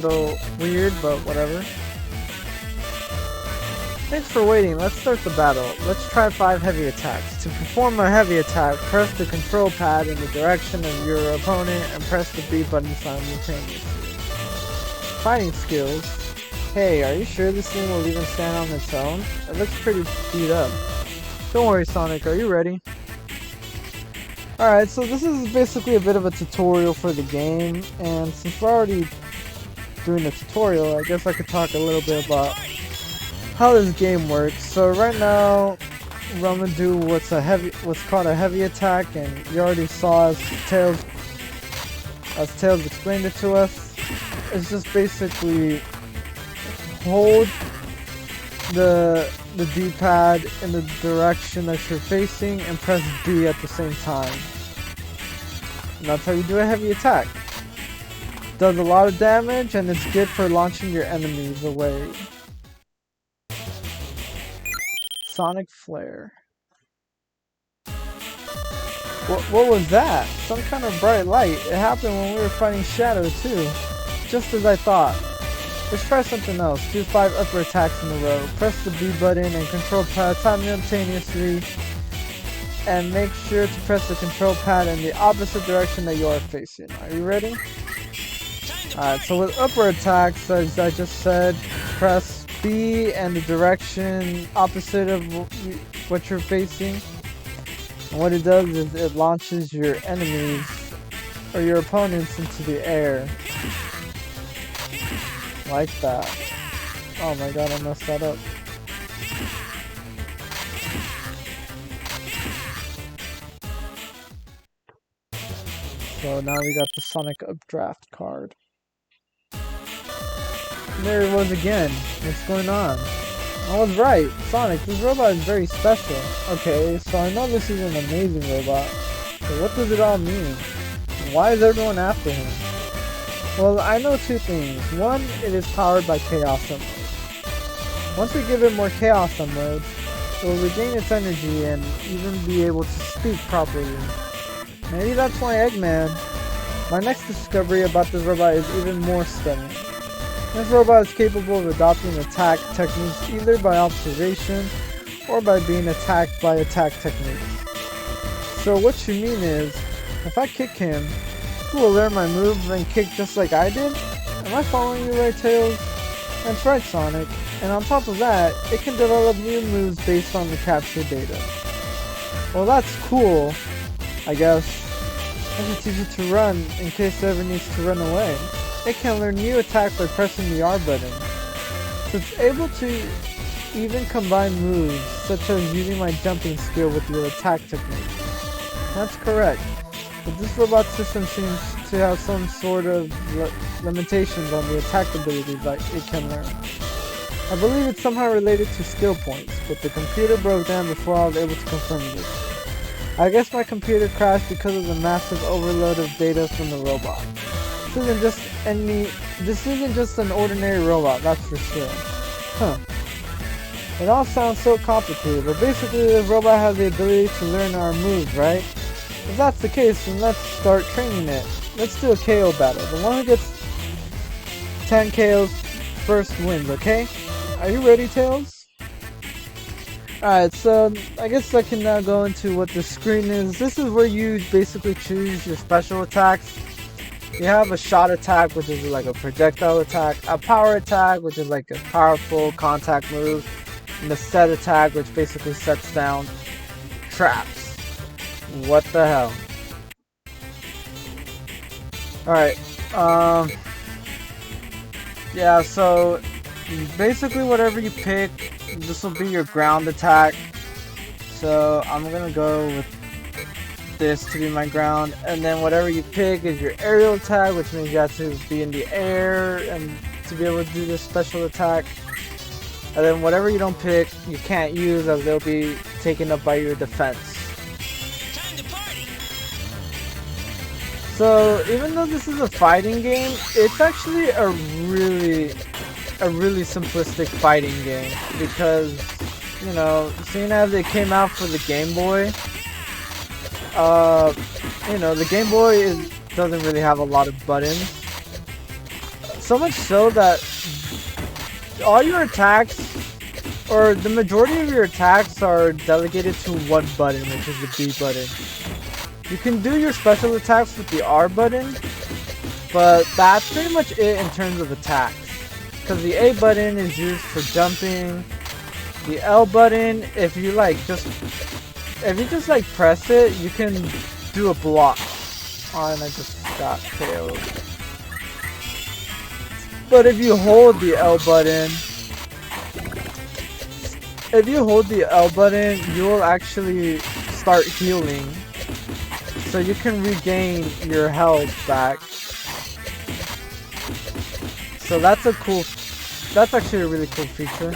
little weird, but whatever. Thanks for waiting, let's start the battle. Let's try 5 heavy attacks. To perform a heavy attack, press the control pad in the direction of your opponent and press the B button simultaneously. Fighting skills. Hey, are you sure this thing will even stand on its own? It looks pretty beat up. Don't worry, Sonic, are you ready? Alright, so this is basically a bit of a tutorial for the game, and since we're already doing the tutorial, I guess I could talk a little bit about how this game works. So right now, I'm gonna do what's called a heavy attack, and you already saw as Tails explained it to us. It's just basically hold the D-pad in the direction that you're facing and press B at the same time. And that's how you do a heavy attack. Does a lot of damage and it's good for launching your enemies away. Sonic Flare. What was that? Some kind of bright light. It happened when we were fighting Shadow too. Just as I thought. Let's try something else. Do 5 upper attacks in a row. Press the B button and control pad simultaneously. And make sure to press the control pad in the opposite direction that you are facing. Are you ready? Alright, so with upper attacks, as I just said, press B and the direction opposite of what you're facing. And what it does is it launches your enemies or your opponents into the air. Like that. Oh my god, I messed that up. So now we got the Sonic Updraft card. There it was again. What's going on? I was right. Sonic, this robot is very special. Okay, so I know this is an amazing robot. But what does it all mean? Why is everyone after him? Well, I know 2 things. One, it is powered by Chaos Emerald. Once we give it more Chaos Emerald, it will regain its energy and even be able to speak properly. Maybe that's why Eggman. My next discovery about this robot is even more stunning. This robot is capable of adopting attack techniques either by observation or by being attacked by attack techniques. So what you mean is, if I kick him, he will learn my move and kick just like I did? Am I following you right, Tails? That's right, Sonic. And on top of that, it can develop new moves based on the capture data. Well, that's cool, I guess. I can teach it to run in case it ever needs to run away. It can learn new attacks by pressing the R button. So it's able to even combine moves, such as using my jumping skill with your attack technique. That's correct. But this robot system seems to have some sort of limitations on the attack abilities that it can learn. I believe it's somehow related to skill points, but the computer broke down before I was able to confirm this. I guess my computer crashed because of the massive overload of data from the robot. This isn't just an ordinary robot, that's for sure. Huh. It all sounds so complicated, but basically this robot has the ability to learn our moves, right? If that's the case, then let's start training it. Let's do a KO battle. The one who gets 10 KOs first wins, okay? Are you ready, Tails? Alright, so I guess I can now go into what the screen is. This is where you basically choose your special attacks. You have a shot attack, which is like a projectile attack, a power attack, which is like a powerful contact move, and the set attack, which basically sets down traps. What the hell? Alright, yeah, so basically whatever you pick, this will be your ground attack. So I'm gonna go with this to be my ground, and then whatever you pick is your aerial attack, which means you have to be in the air and to be able to do this special attack. And then whatever you don't pick, you can't use, as they'll be taken up by your defense. So even though this is a fighting game, it's actually a really simplistic fighting game, because, you know, seeing as it came out for the Game Boy, you know, the Game Boy doesn't really have a lot of buttons. So much so that all your attacks, or the majority of your attacks, are delegated to one button, which is the B button. You can do your special attacks with the R button, but that's pretty much it in terms of attacks. Because the A button is used for jumping. The L button, if you just like press it, you can do a block. Oh, and I just got KO'd. But if you hold the L button, you will actually start healing. So you can regain your health back. So that's actually a really cool feature.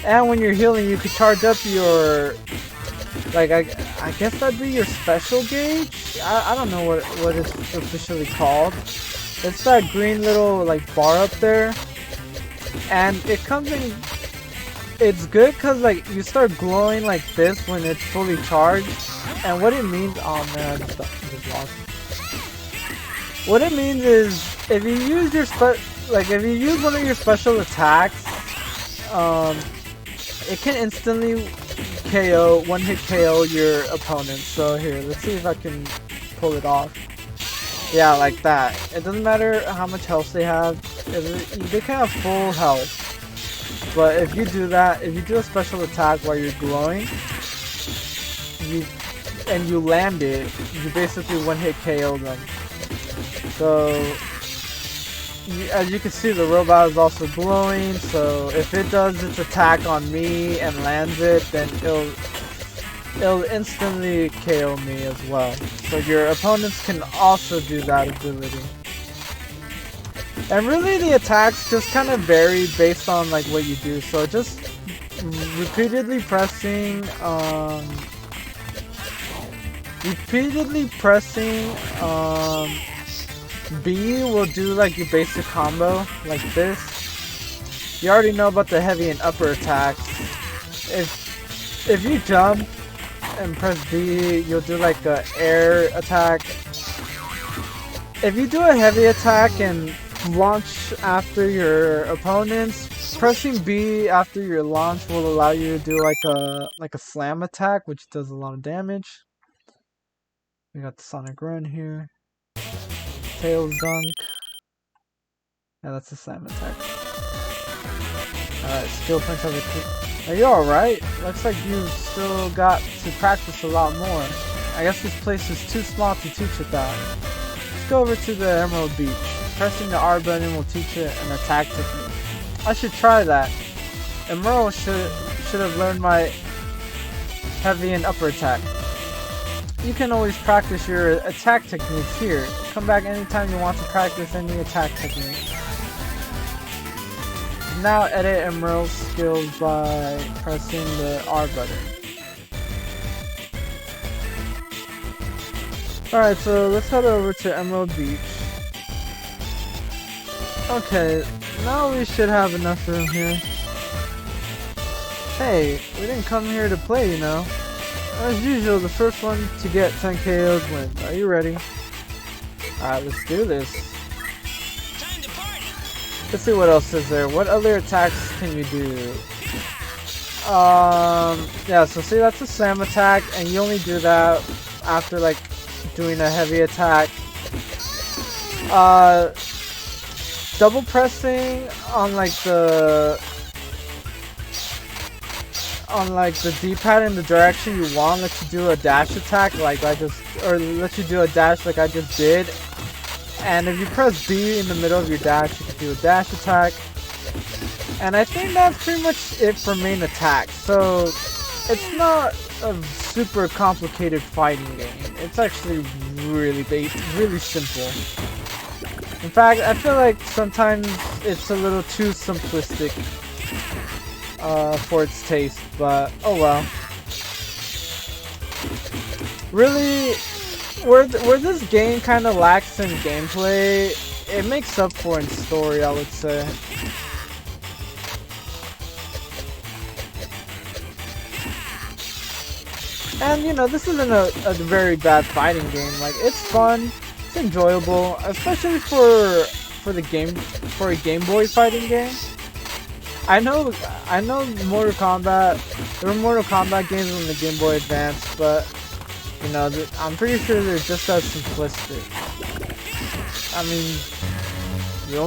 And when you're healing, you could charge up your, like, I guess that'd be your special gauge? I don't know what it's officially called. It's that green little, like, bar up there. And it comes in, it's good because, like, you start glowing like this when it's fully charged. And what it means, oh man, I just lost. What it means is, if you use your if you use one of your special attacks, it can instantly one-hit KO your opponent. So here, let's see if I can pull it off. Yeah, like that. It doesn't matter how much health they have. They can have full health. But if you do that, if you do a special attack while you're glowing, and you land it, you basically one-hit KO them. So, as you can see, the robot is also glowing, so if it does its attack on me and lands it, then it'll instantly KO me as well. So your opponents can also do that ability. And really the attacks just kind of vary based on like what you do. So just repeatedly pressing B will do like your basic combo like this. You already know about the heavy and upper attacks. If you jump and press B, you'll do like a air attack. If you do a heavy attack and launch after your opponents, pressing B after your launch will allow you to do like a slam attack, which does a lot of damage. We got the Sonic Run here. Tails dunk. Yeah, that's a slam attack. Alright, skill points over 2. Are you alright? Looks like you've still got to practice a lot more. I guess this place is too small to teach it that. Let's go over to the Emerald Beach. Pressing the R button will teach it an attack technique. I should try that. Emerl should have learned my heavy and upper attack. You can always practice your attack techniques here. Come back anytime you want to practice any attack technique. Now edit Emerl's skills by pressing the R button. Alright, so let's head over to Emerald Beach. Okay, now we should have enough room here. Hey, we didn't come here to play, you know. As usual, the first one to get 10 KOs wins. Are you ready? Alright, let's do this. Let's see what else is there. What other attacks can you do? Yeah, so see, that's a slam attack, and you only do that after like doing a heavy attack. Double pressing on like the D-pad in the direction you want lets you do a dash attack like I just did. And if you press B in the middle of your dash, you can do a dash attack. And I think that's pretty much it for main attack. So it's not a super complicated fighting game. It's actually really simple. In fact, I feel like sometimes it's a little too simplistic for its taste, but oh well. Really, where this game kind of lacks in gameplay, it makes up for in story, I would say. And you know, this isn't a very bad fighting game. Like, it's fun, it's enjoyable, especially for for a Game Boy fighting game. I know Mortal Kombat. There were Mortal Kombat games on the Game Boy Advance, but you know, I'm pretty sure they're just as simplistic. I mean, you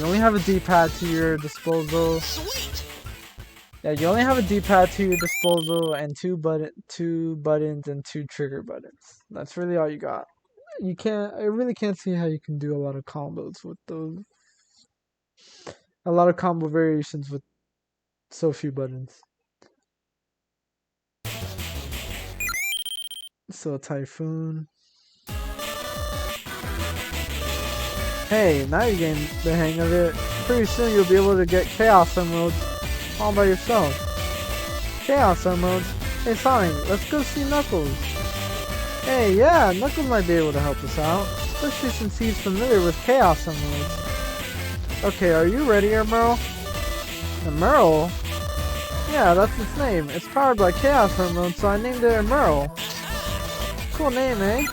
only have a D-pad to your disposal. Sweet. Yeah, you only have a D-pad to your disposal and two buttons and 2 trigger buttons. That's really all you got. I really can't see how you can do a lot of combos with those. A lot of combo variations with so few buttons. So Typhoon. Hey, now you're getting the hang of it. Pretty soon you'll be able to get Chaos Emeralds all by yourself. Chaos Emeralds? Hey Sonic, let's go see Knuckles. Hey, yeah, Knuckles might be able to help us out, especially since he's familiar with Chaos Emeralds. Okay, are you ready, Emerl? Emerl? Yeah, that's its name. It's powered by Chaos Emeralds, so I named it Emerl. Cool name, eh?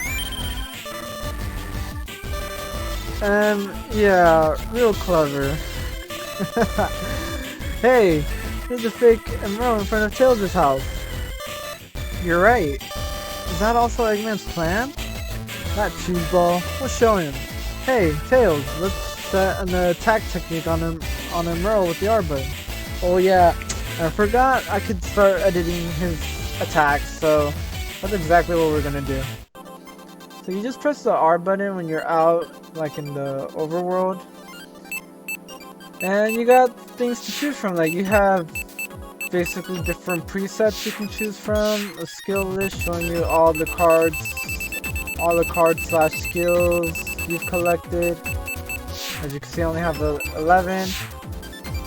Yeah, real clever. Hey, there's a fake Emerl in front of Tails' house. You're right. Is that also Eggman's plan? That cheeseball. We'll show him. Hey, Tails, let's set an attack technique on Emerl with the R button. Oh yeah, I forgot I could start editing his attacks, so that's exactly what we're gonna do. So you just press the R button when you're out, like in the overworld. And you got things to choose from, like you have basically different presets you can choose from, a skill list showing you all the cards / skills you've collected. As you can see, I only have 11.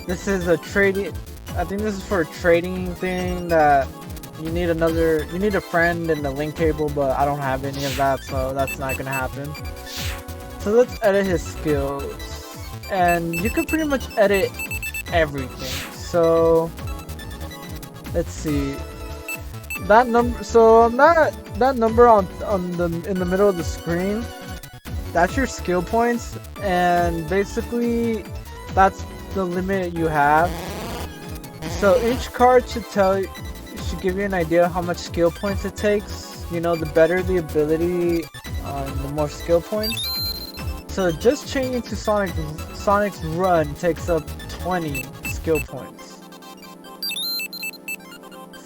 This is a trading, I think this is for a trading thing that you need a friend in the link table, but I don't have any of that, so that's not gonna happen. So let's edit his skills. And you can pretty much edit everything. So let's see. That number, so on that number in the middle of the screen, that's your skill points, and basically that's the limit you have. So each card should give you an idea how much skill points it takes. You know, the better the ability, the more skill points. So just changing to Sonic's run takes up 20 skill points.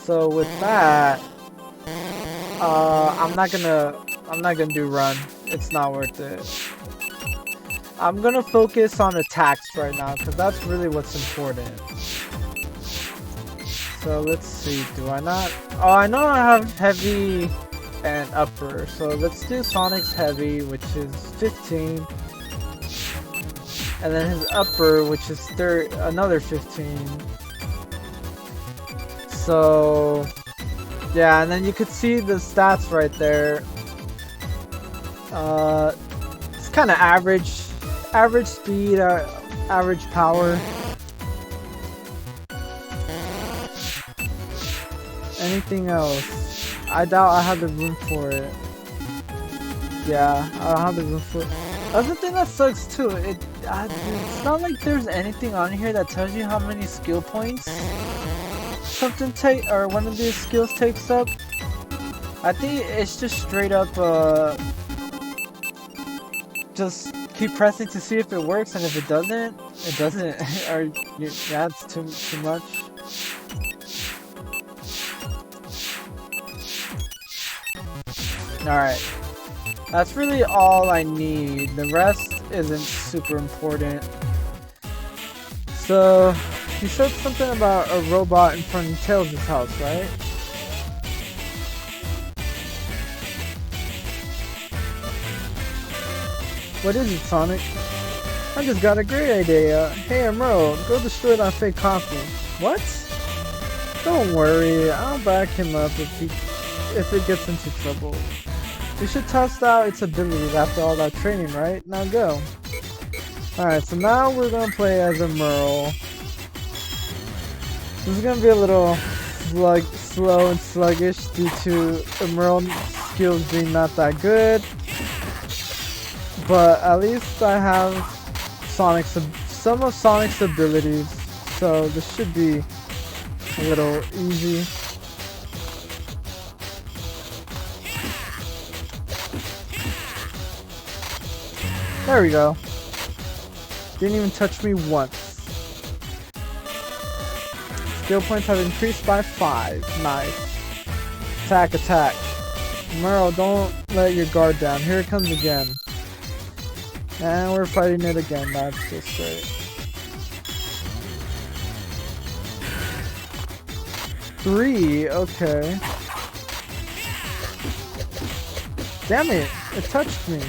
So with that, I'm not gonna do run. It's not worth it. I'm gonna focus on attacks right now because that's really what's important. So let's see, do I not? Oh, I know I have heavy and upper. So let's do Sonic's heavy, which is 15. And then his upper, which is another 15. So yeah, and then you could see the stats right there. It's kind of average speed, average power. Anything else? I doubt I have the room for it. Yeah, I don't have the room for it. That's the thing that sucks too. It's not like there's anything on here that tells you how many skill points one of these skills takes up. I think it's just straight up just keep pressing to see if it works, and if it doesn't, it doesn't. Or that's too much. Alright, that's really all I need. The rest isn't super important. So, you said something about a robot in front of Tails' house, right? What is it, Sonic? I just got a great idea. Hey, Emerl, go destroy that fake copy. What? Don't worry, I'll back him up if it gets into trouble. We should test out its abilities after all that training, right? Now go. Alright, so now we're gonna play as Emerl. This is gonna be a little slow and sluggish due to Emerl's skills being not that good. But at least I have some of Sonic's abilities, so this should be a little easy. There we go. Didn't even touch me once. Skill points have increased by 5. Nice. Attack, attack. Emerl, don't let your guard down. Here it comes again. And we're fighting it again. That's just great. 3, okay. Damn it, it touched me.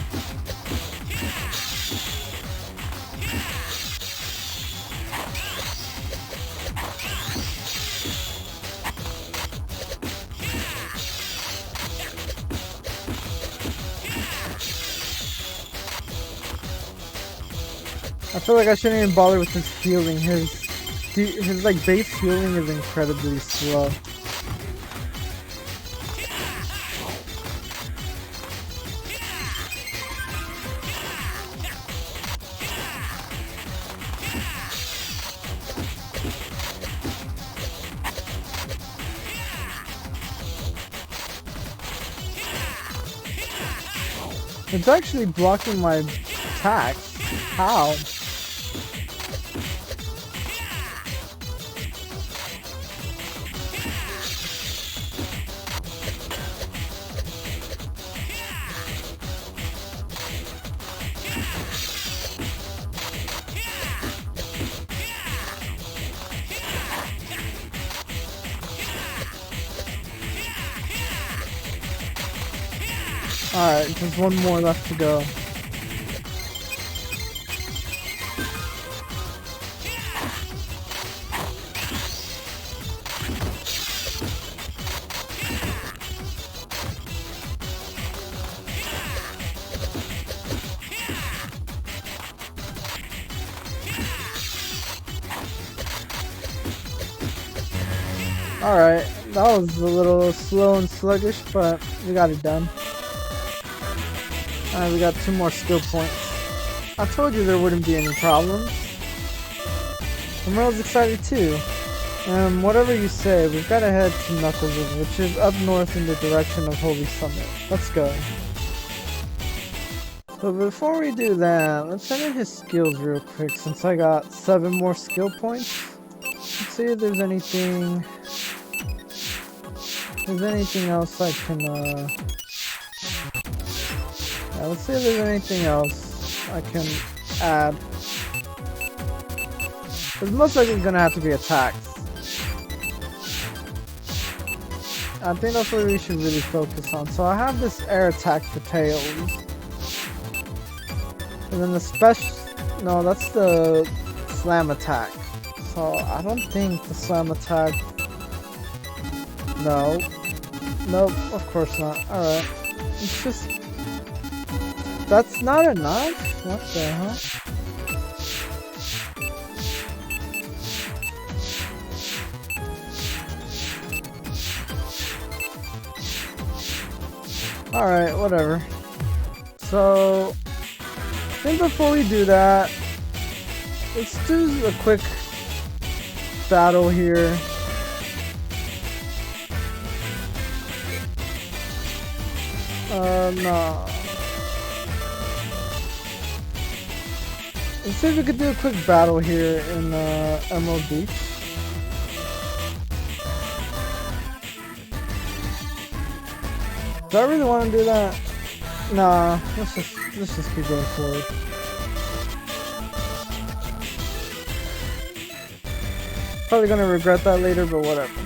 I feel like I shouldn't even bother with his healing. His like base healing is incredibly slow. It's actually blocking my attacks. How? Alright, just one more left to go. Alright, that was a little slow and sluggish, but we got it done. Alright, we got 2 more skill points. I told you there wouldn't be any problems. Emerl's excited too. Whatever you say, we've got to head to Knuckles, which is up north in the direction of Holy Summit. Let's go. But before we do that, let's enter his skills real quick since I got 7 more skill points. Let's see if there's anything else I can, yeah, let's see if there's anything else I can add. It's most likely gonna have to be attacks. I think that's what we should really focus on. So I have this air attack for Tails. And then the special... No, that's the slam attack. So I don't think the slam attack... No. Nope, of course not. Alright. It's just... That's not enough? What the hell? Alright, whatever. So, I think before we do that, let's do a quick battle here. No. Let's see if we could do a quick battle here in Emerald Beach. Do I really want to do that? Nah, let's just keep going forward. Probably gonna regret that later, but whatever.